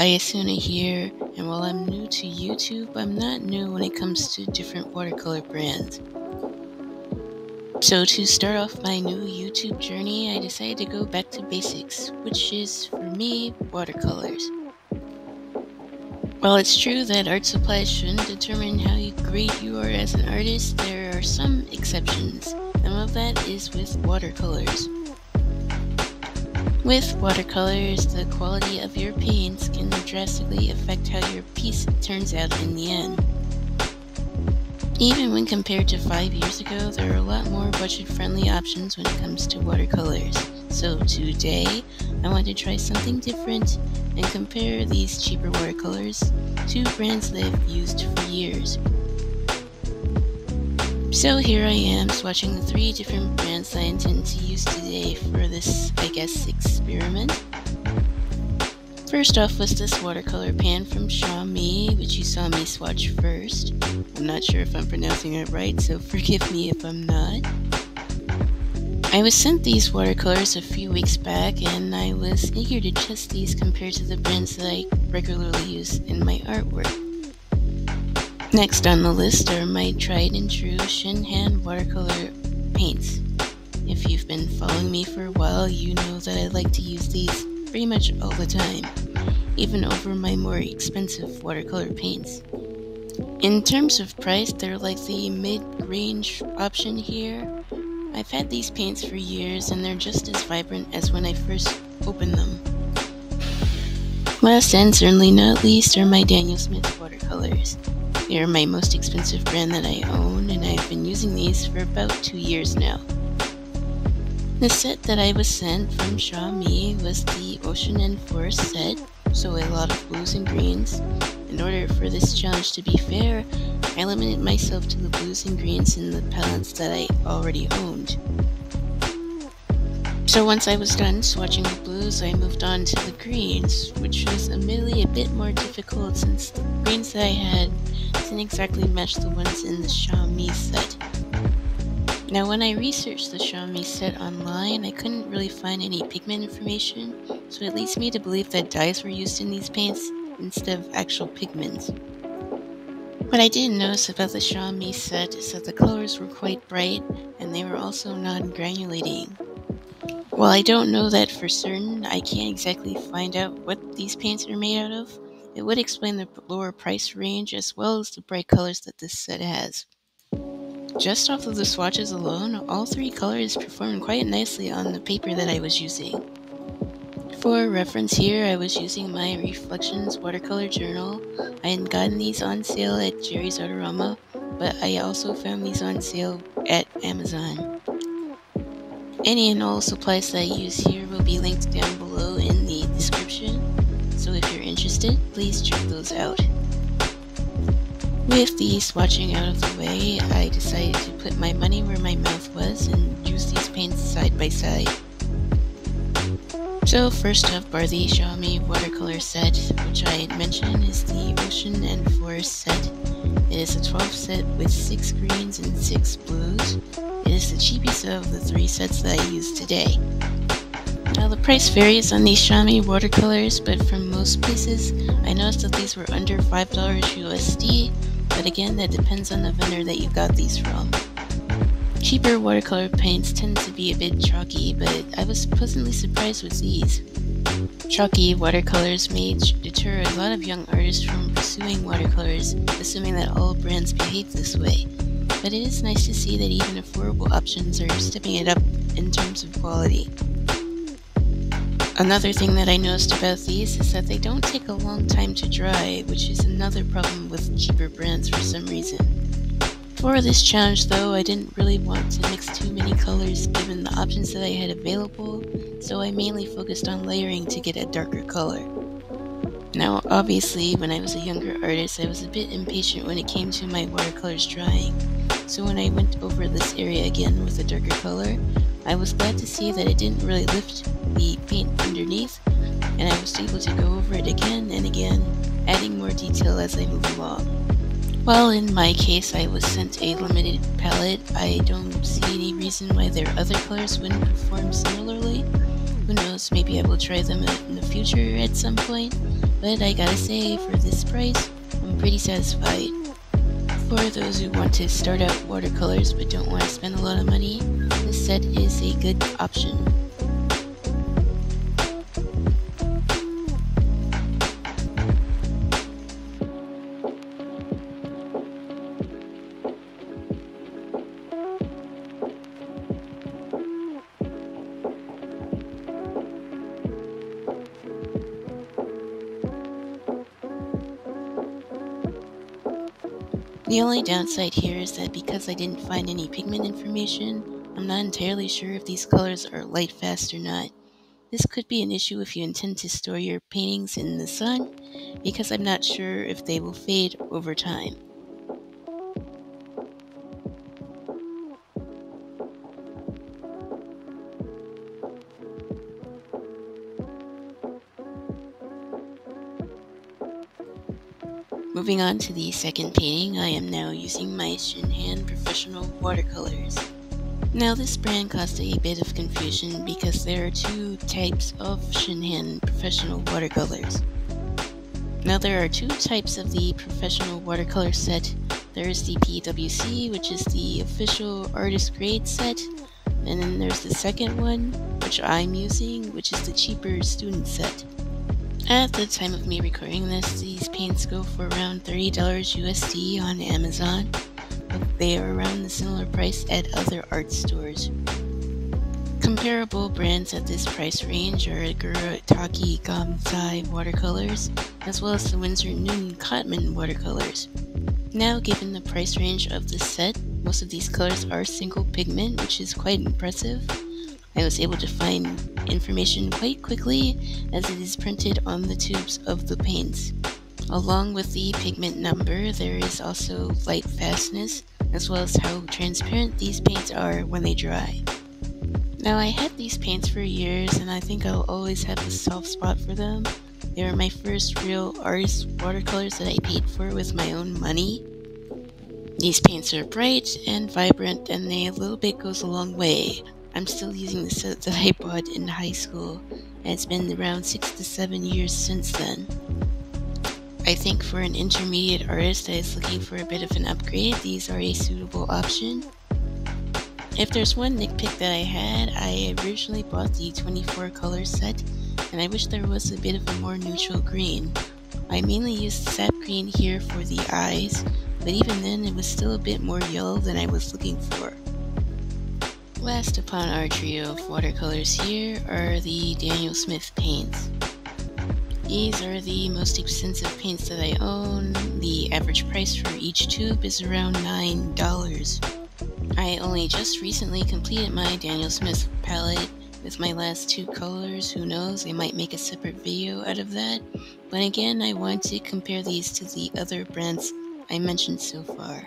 Ayasuna here, and while I'm new to YouTube, I'm not new when it comes to different watercolor brands. So to start off my new YouTube journey, I decided to go back to basics, which is, for me, watercolors. While it's true that art supplies shouldn't determine how great you are as an artist, there are some exceptions. Some of that is with watercolors. With watercolors, the quality of your paints can drastically affect how your piece turns out in the end. Even when compared to 5 years ago, there are a lot more budget-friendly options when it comes to watercolors. So today, I want to try something different and compare these cheaper watercolors to brands that I've used for years. So here I am swatching the 3 different brands I intend to use today for this, experiment. First off was this watercolor pan from Xiaomi, which you saw me swatch first. I'm not sure if I'm pronouncing it right, so forgive me if I'm not. I was sent these watercolors a few weeks back, and I was eager to test these compared to the brands that I regularly use in my artwork. Next on the list are my tried and true Shinhan watercolor paints. If you've been following me for a while, you know that I like to use these pretty much all the time, even over my more expensive watercolor paints. In terms of price, they're like the mid-range option here. I've had these paints for years, and they're just as vibrant as when I first opened them. Last and certainly not least are my Daniel Smith watercolors. They are my most expensive brand that I own, and I've been using these for about 2 years now. The set that I was sent from Xiaomi was the Ocean and Forest set, so a lot of blues and greens. In order for this challenge to be fair, I limited myself to the blues and greens in the palettes that I already owned. So once I was done swatching the blues, I moved on to the greens, which was admittedly a bit more difficult since the greens that I had didn't exactly match the ones in the Xiaomi set. Now when I researched the Xiaomi set online, I couldn't really find any pigment information, so it leads me to believe that dyes were used in these paints instead of actual pigments. What I did notice about the Xiaomi set is that the colors were quite bright, and they were also non-granulating. While I don't know that for certain, I can't exactly find out what these paints are made out of. It would explain the lower price range as well as the bright colors that this set has. Just off of the swatches alone, all 3 colors performed quite nicely on the paper that I was using. For reference here, I was using my Reflections watercolor journal. I had gotten these on sale at Jerry's Artorama, but I also found these on sale at Amazon. Any and all supplies that I use here will be linked down below in the description, so if you're interested, please check those out. With the swatching out of the way, I decided to put my money where my mouth was and use these paints side by side. So first up are the Xiaomi watercolor set, which I had mentioned is the Ocean and Forest set. It is a 12 set with 6 greens and 6 blues. It is the cheapest of the 3 sets that I use today. Now the price varies on these Xiaomi watercolors, but from most places, I noticed that these were under $5 USD, but again that depends on the vendor that you got these from. Cheaper watercolor paints tend to be a bit chalky, but I was pleasantly surprised with these. Chalky watercolors may deter a lot of young artists from pursuing watercolors, assuming that all brands behave this way. But it is nice to see that even affordable options are stepping it up in terms of quality. Another thing that I noticed about these is that they don't take a long time to dry, which is another problem with cheaper brands for some reason. For this challenge though, I didn't really want to mix too many colors given the options that I had available, so I mainly focused on layering to get a darker color. Now obviously, when I was a younger artist, I was a bit impatient when it came to my watercolors drying, so when I went over this area again with a darker color, I was glad to see that it didn't really lift the paint underneath, and I was able to go over it again and again, adding more detail as I move along. While in my case I was sent a limited palette, I don't see any reason why their other colors wouldn't perform similarly. Who knows, maybe I will try them in the future at some point, but I gotta say, for this price, I'm pretty satisfied. For those who want to start out watercolors but don't want to spend a lot of money, this set is a good option. The only downside here is that because I didn't find any pigment information, I'm not entirely sure if these colors are light fast or not. This could be an issue if you intend to store your paintings in the sun, because I'm not sure if they will fade over time. Moving on to the second painting, I am now using my Shinhan Professional Watercolors. Now this brand caused a bit of confusion because there are two types of Shinhan Professional Watercolors. Now there are two types of the Professional Watercolor set. There is the PWC, which is the official artist grade set, and then there's the second one, which I'm using, which is the cheaper student set. At the time of me recording this, these paints go for around $30 USD on Amazon, but they are around the similar price at other art stores. Comparable brands at this price range are Gurutaki Gamzai watercolors, as well as the Winsor Newton Cotman watercolors. Now, given the price range of this set, most of these colors are single pigment, which is quite impressive. I was able to find information quite quickly as it is printed on the tubes of the paints. Along with the pigment number, there is also light fastness, as well as how transparent these paints are when they dry. Now, I had these paints for years, and I think I'll always have a soft spot for them. They were my first real artist watercolors that I paid for with my own money. These paints are bright and vibrant, and a little bit goes a long way. I'm still using the set that I bought in high school, and it's been around 6 to 7 years since then. I think for an intermediate artist that is looking for a bit of an upgrade, these are a suitable option. If there's one nitpick that I had, I originally bought the 24 color set, and I wish there was a bit of a more neutral green. I mainly used sap green here for the eyes, but even then it was still a bit more yellow than I was looking for. Last upon our trio of watercolors here are the Daniel Smith paints. These are the most expensive paints that I own. The average price for each tube is around $9. I only just recently completed my Daniel Smith palette with my last two colors. Who knows, I might make a separate video out of that. But again, I want to compare these to the other brands I mentioned so far.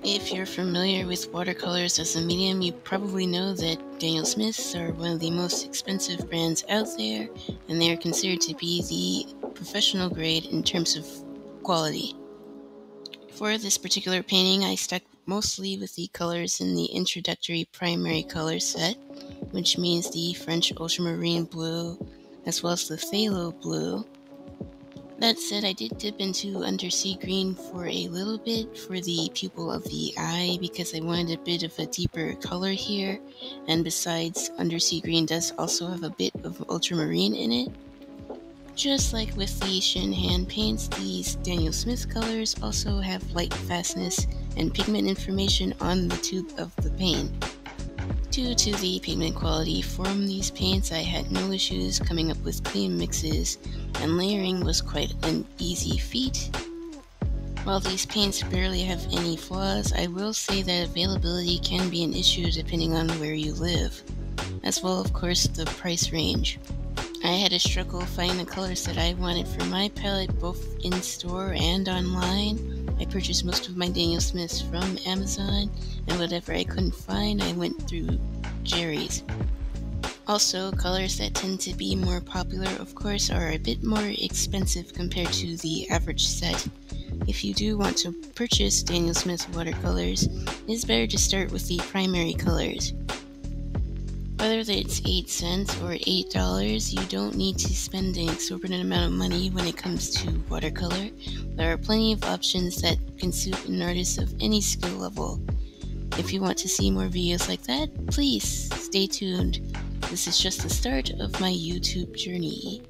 If you're familiar with watercolors as a medium, you probably know that Daniel Smiths are one of the most expensive brands out there, and they are considered to be the professional grade in terms of quality. For this particular painting, I stuck mostly with the colors in the introductory primary color set, which means the French ultramarine blue, as well as the phthalo blue. That said, I did dip into undersea green for a little bit for the pupil of the eye because I wanted a bit of a deeper color here, and besides, undersea green does also have a bit of ultramarine in it. Just like with the Shinhan paints, these Daniel Smith colors also have light fastness and pigment information on the tube of the paint. Due to the pigment quality from these paints, I had no issues coming up with clean mixes, and layering was quite an easy feat. While these paints barely have any flaws, I will say that availability can be an issue depending on where you live, as well of course the price range. I had a struggle finding the colors that I wanted for my palette both in store and online. I purchased most of my Daniel Smiths from Amazon, and whatever I couldn't find, I went through Jerry's. Also, colors that tend to be more popular, of course, are a bit more expensive compared to the average set. If you do want to purchase Daniel Smith watercolors, it is better to start with the primary colors. Whether it's 8 cents or $8, you don't need to spend an exorbitant amount of money when it comes to watercolor. There are plenty of options that can suit an artist of any skill level. If you want to see more videos like that, please stay tuned. This is just the start of my YouTube journey.